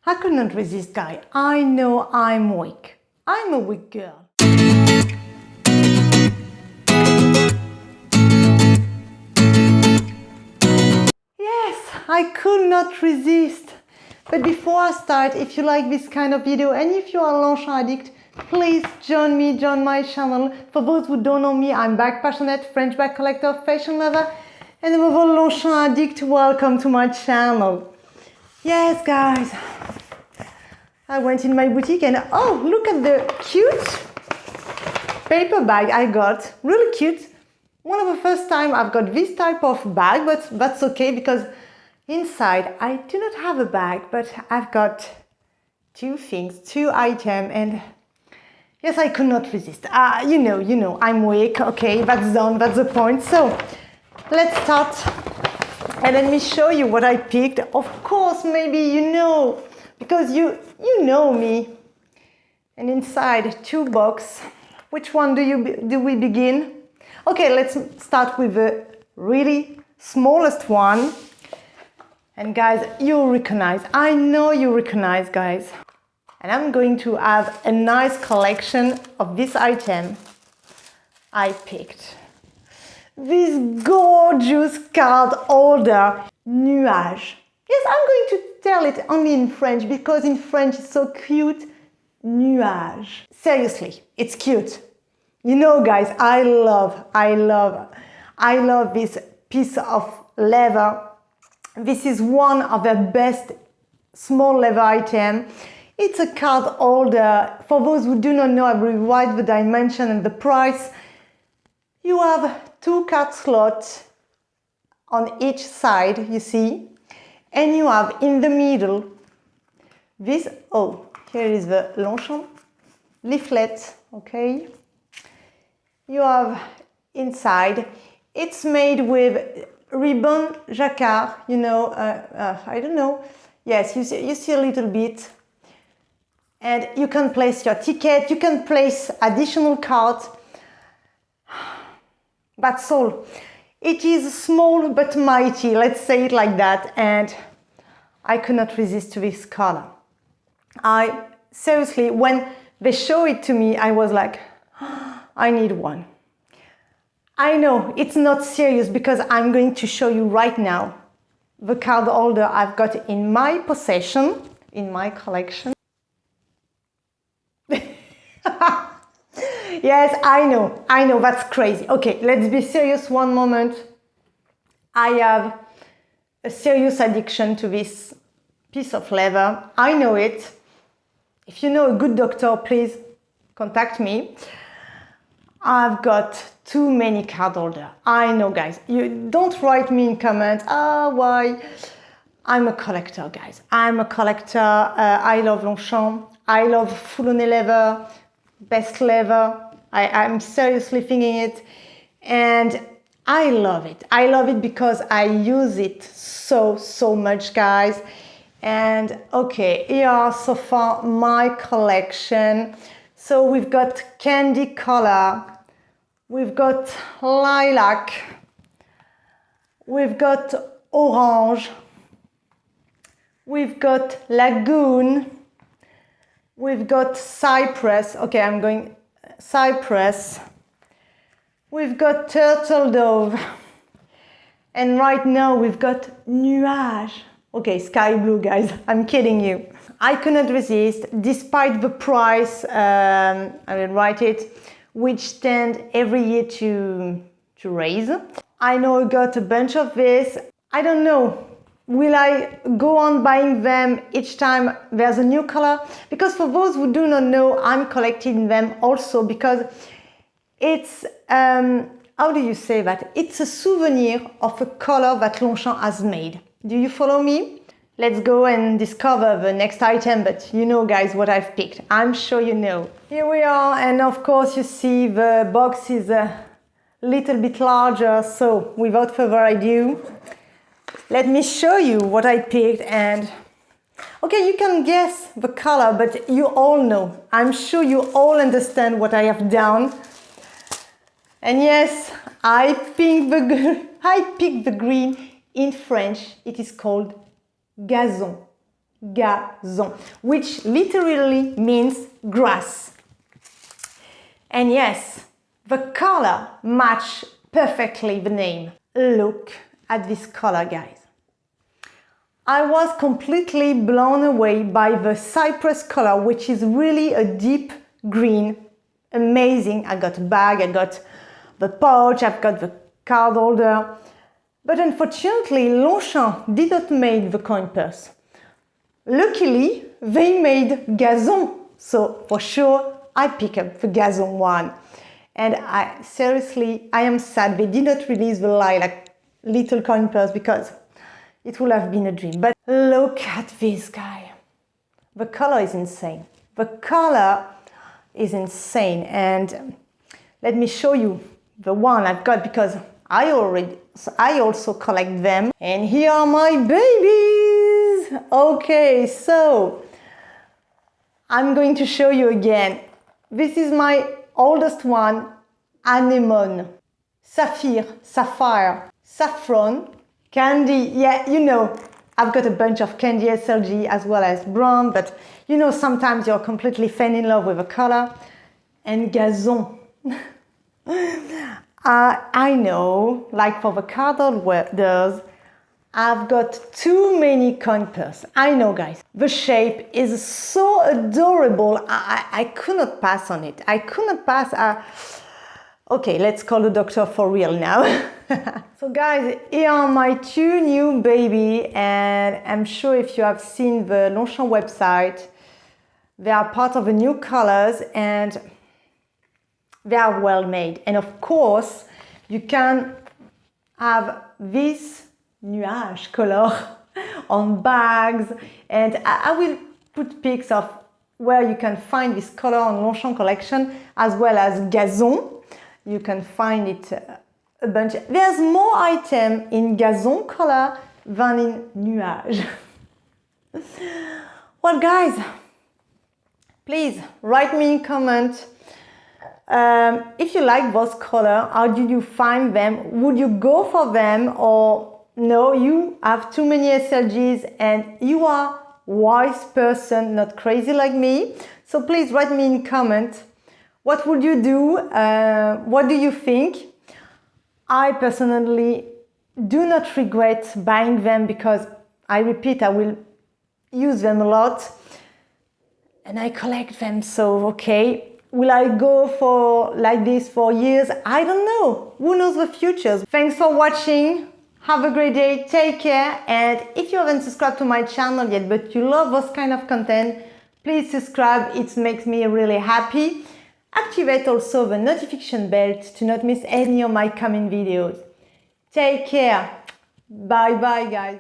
I could not resist, guy. I know I'm weak. I'm a weak girl. Yes, I could not resist. But before I start, if you like this kind of video and if you are a Longchamp addict, please join my channel. For those who don't know me, I'm bag passionate, French bag collector, fashion lover, and above all Longchamp addict. Welcome to my channel. Yes, guys. I went in my boutique and oh, look at the cute paper bag I got. Really cute. One of the first time I've got this type of bag, but that's okay because inside I do not have a bag, but I've got two items, and yes, I could not resist. You know, I'm weak. Okay, that's done, that's the point. So let's start and let me show you what I picked. Of course, maybe you know, because you know me. And inside two boxes. Which one do we begin? Okay, let's start with the really smallest one. And guys, you recognize, I know you recognize, guys. And I'm going to have a nice collection of this item I picked. This gorgeous card holder, nuage. Yes, I'm going to tell it only in French because in French it's so cute. Nuage. Seriously, it's cute. You know, guys, I love this piece of leather. This is one of the best small leather item. It's a card holder. For those who do not know, I will write the dimension and the price. You have 2 card slots on each side, you see. And you have in the middle this, oh, here is the Longchamp leaflet, okay. You have inside, it's made with ribbon jacquard, you know, I don't know. Yes, you see a little bit. And you can place your ticket, you can place additional cards. That's all. It is small but mighty, let's say it like that. And I could not resist to this color. Seriously, when they show it to me, I was like, I need one. I know it's not serious because I'm going to show you right now the card holder I've got in my possession, in my collection. Yes, I know, that's crazy. Okay, let's be serious one moment. I have a serious addiction to this piece of leather. I know it. If you know a good doctor, please contact me. I've got too many card holders. I know, guys. You don't write me in comments, why? I'm a collector, guys. I'm a collector. I love Longchamp. I love Foulonné leather, best leather. I'm seriously thinking it. And I love it. I love it because I use it so much, guys. And okay, here are so far my collection. So we've got candy color, we've got lilac, we've got orange, we've got lagoon, we've got cypress. Okay, I'm going cypress. We've got turteldove. And right now we've got nuage. Okay, sky blue, guys, I'm kidding you. I could not resist, despite the price, I will write it, which tend every year to raise. I know I got a bunch of this. I don't know, will I go on buying them each time there's a new color? Because for those who do not know, I'm collecting them also because it's, how do you say that? It's a souvenir of a color that Longchamp has made. Do you follow me? Let's go and discover the next item, but you know, guys, what I've picked. I'm sure you know. Here we are, and of course you see the box is a little bit larger, so without further ado, let me show you what I picked. And okay, you can guess the color, but you all know. I'm sure you all understand what I have done. And yes, I picked the green. In French, it is called gazon. gazon, which literally means grass. And yes, the color matches perfectly the name. Look at this color, guys. I was completely blown away by the Cypress color, which is really a deep green. Amazing. I got a bag, I got the pouch, I've got the card holder. But unfortunately, Longchamp did not make the coin purse. Luckily, they made gazon. So for sure, I pick up the gazon one. And I am sad they did not release the lilac little coin purse because it would have been a dream. But look at this guy. The color is insane. The color is insane. And let me show you the one I've got because I also collect them. And here are my babies. Okay, so I'm going to show you again. This is my oldest one, anemone, sapphire, saffron, candy. Yeah, you know, I've got a bunch of candy SLG as well as brown, but you know, sometimes you're completely fan in love with a color. And gazon. I know, like for the card holders, I've got too many coin purse. I know, guys. The shape is so adorable. I could not pass on it. I could not pass. Okay, let's call the doctor for real now. So guys, here are my two new baby, and I'm sure if you have seen the Longchamp website, they are part of the new colors and they are well made. And of course, you can have this nuage color on bags, and I will put pics of where you can find this color on Longchamp collection as well as gazon. You can find it a bunch. There's more item in gazon color than in nuage. Well guys, please write me in comment if you like those colors. How did you find them? Would you go for them, or no, you have too many SLGs and you are a wise person, not crazy like me? So please write me in comment. What would you do? What do you think? I personally do not regret buying them because I repeat, I will use them a lot and I collect them. So okay, will I go for like this for years? I don't know. Who knows the future? Thanks for watching. Have a great day. Take care. And if you haven't subscribed to my channel yet, but you love this kind of content, please subscribe. It makes me really happy. Activate also the notification bell to not miss any of my coming videos. Take care. Bye bye, guys.